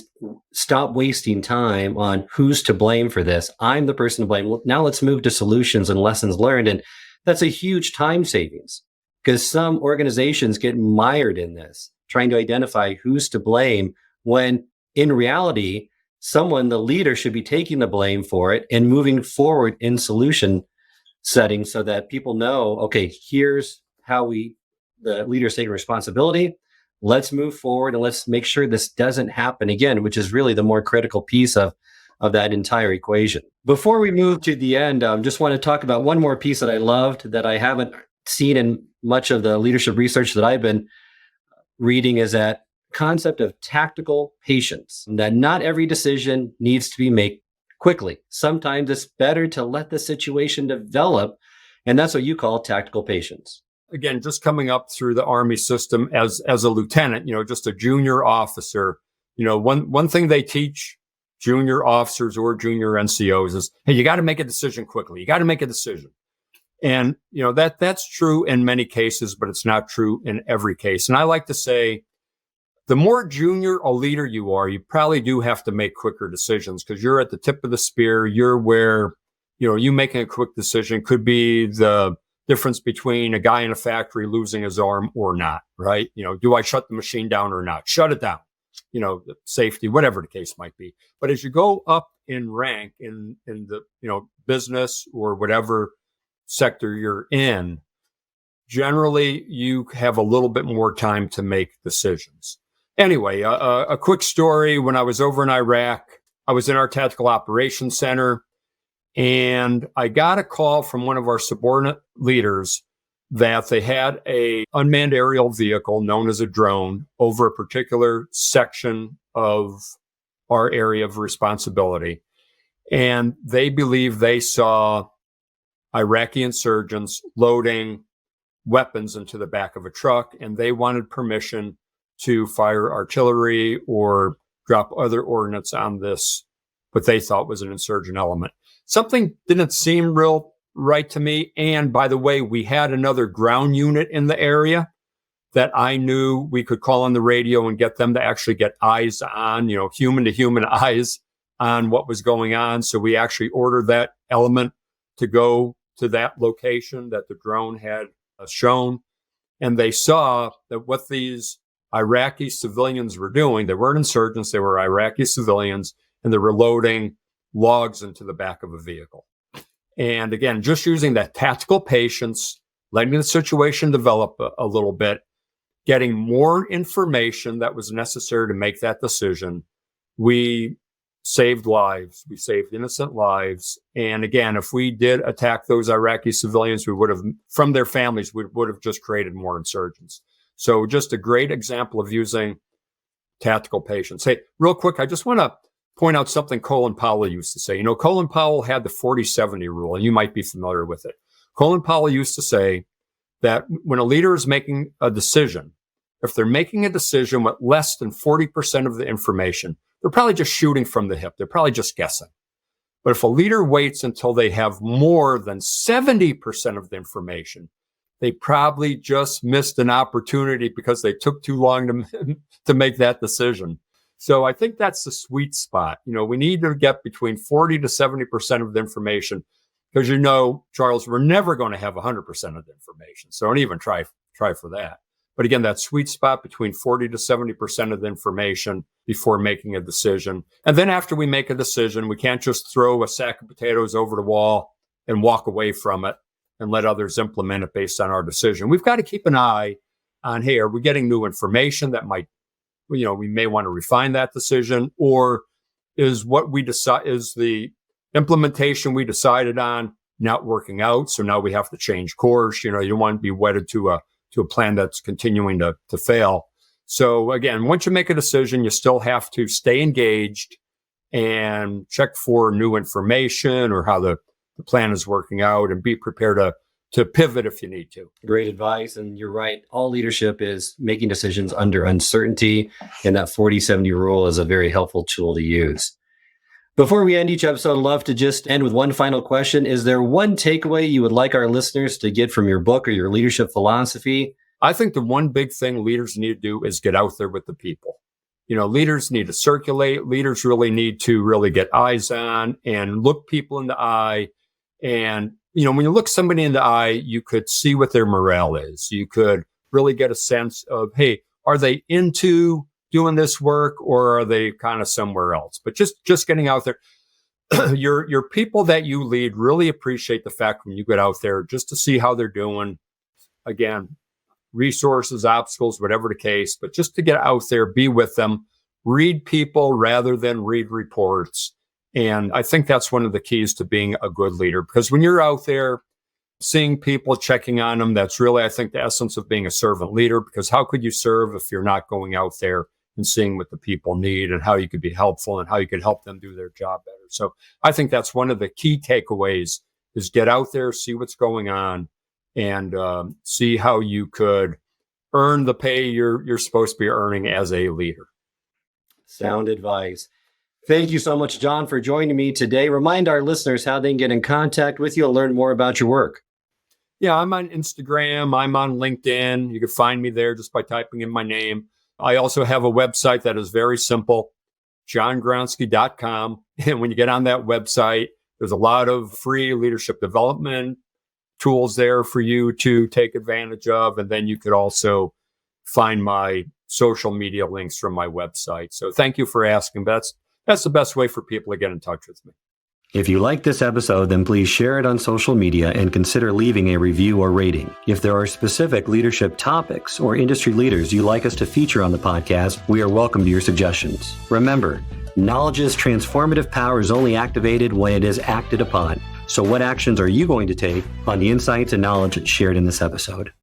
stop wasting time on who's to blame for this. I'm the person to blame. Now let's move to solutions and lessons learned. And that's a huge time savings because some organizations get mired in this, trying to identify who's to blame when in reality, the leader should be taking the blame for it and moving forward in solution setting so that people know, okay, here's how the leader's taking responsibility. Let's move forward and let's make sure this doesn't happen again, which is really the more critical piece of that entire equation. Before we move to the end, just want to talk about one more piece that I loved that I haven't seen in much of the leadership research that I've been reading is that concept of tactical patience, that not every decision needs to be made quickly. Sometimes it's better to let the situation develop. And that's what you call tactical patience. Again, just coming up through the Army system as a lieutenant, just a junior officer, one thing they teach junior officers or junior NCOs is, hey, you got to make a decision quickly. You got to make a decision. And, that's true in many cases, but it's not true in every case. And I like to say, the more junior a leader you are, you probably do have to make quicker decisions because you're at the tip of the spear. You're where, you making a quick decision could be the difference between a guy in a factory losing his arm or not, right? Do I shut the machine down or not? Shut it down, safety, whatever the case might be. But as you go up in rank in the, business or whatever sector you're in, generally you have a little bit more time to make decisions. Anyway, a quick story. When I was over in Iraq, I was in our tactical operations center and I got a call from one of our subordinate leaders that they had a unmanned aerial vehicle known as a drone over a particular section of our area of responsibility. And they believe they saw Iraqi insurgents loading weapons into the back of a truck, and they wanted permission to fire artillery or drop other ordnance on this, what they thought was an insurgent element. Something didn't seem real right to me. And by the way, we had another ground unit in the area that I knew we could call on the radio and get them to actually get eyes on, human to human eyes on what was going on. So we actually ordered that element to go to that location that the drone had shown. And they saw that what these Iraqi civilians were doing, they weren't insurgents, they were Iraqi civilians, and they were loading logs into the back of a vehicle. And again, just using that tactical patience, letting the situation develop a little bit, getting more information that was necessary to make that decision, we saved lives. We saved innocent lives. And again, if we did attack those Iraqi civilians, we would have, from their families, we would have just created more insurgents. So just a great example of using tactical patience. Hey, real quick, I just want to point out something Colin Powell used to say. You know, Colin Powell had the 40-70 rule, and you might be familiar with it. Colin Powell used to say that when a leader is making a decision, if they're making a decision with less than 40% of the information, they're probably just shooting from the hip. They're probably just guessing. But if a leader waits until they have more than 70% of the information, they probably just missed an opportunity because they took too long to make that decision. So I think that's the sweet spot. You know, we need to get between 40 to 70% of the information because, you know, Charles, we're never going to have 100% of the information. So don't even try for that. But again, that sweet spot between 40 to 70% of the information before making a decision. And then after we make a decision, we can't just throw a sack of potatoes over the wall and walk away from it and let others implement it based on our decision. We've got to keep an eye on, hey, are we getting new information that might, you know, we may want to refine that decision, or is what we decide, is the implementation we decided on not working out? So now we have to change course. You know, you don't want to be wedded to a plan that's continuing to fail. So again, once you make a decision, you still have to stay engaged and check for new information or how the plan is working out, and be prepared to pivot if you need to. Great advice. And you're right. All leadership is making decisions under uncertainty. And that 40-70 rule is a very helpful tool to use. Before we end each episode, I'd love to just end with one final question. Is there one takeaway you would like our listeners to get from your book or your leadership philosophy? I think the one big thing leaders need to do is get out there with the people. You know, leaders need to circulate. Leaders really need to really get eyes on and look people in the eye. And, you know, when you look somebody in the eye, you could see what their morale is. You could really get a sense of, hey, are they into doing this work, or are they kind of somewhere else? But just getting out there, your people that you lead really appreciate the fact when you get out there just to see how they're doing. Again, resources, obstacles, whatever the case, but just to get out there, be with them, read people rather than read reports. And I think that's one of the keys to being a good leader, because when you're out there seeing people, checking on them, that's really, I think, the essence of being a servant leader. Because how could you serve if you're not going out there and seeing what the people need and how you could be helpful and how you could help them do their job better? So I think that's one of the key takeaways, is get out there, see what's going on, and see how you could earn the pay you're supposed to be earning as a leader. Sound advice. Thank you so much, John, for joining me today. Remind our listeners how they can get in contact with you and learn more about your work. Yeah, I'm on Instagram. I'm on LinkedIn. You can find me there just by typing in my name. I also have a website that is very simple, johngronski.com. And when you get on that website, there's a lot of free leadership development tools there for you to take advantage of. And then you could also find my social media links from my website. So thank you for asking. That's the best way for people to get in touch with me. If you like this episode, then please share it on social media and consider leaving a review or rating. If there are specific leadership topics or industry leaders you'd like us to feature on the podcast, we are welcome to your suggestions. Remember, knowledge's transformative power is only activated when it is acted upon. So what actions are you going to take on the insights and knowledge shared in this episode?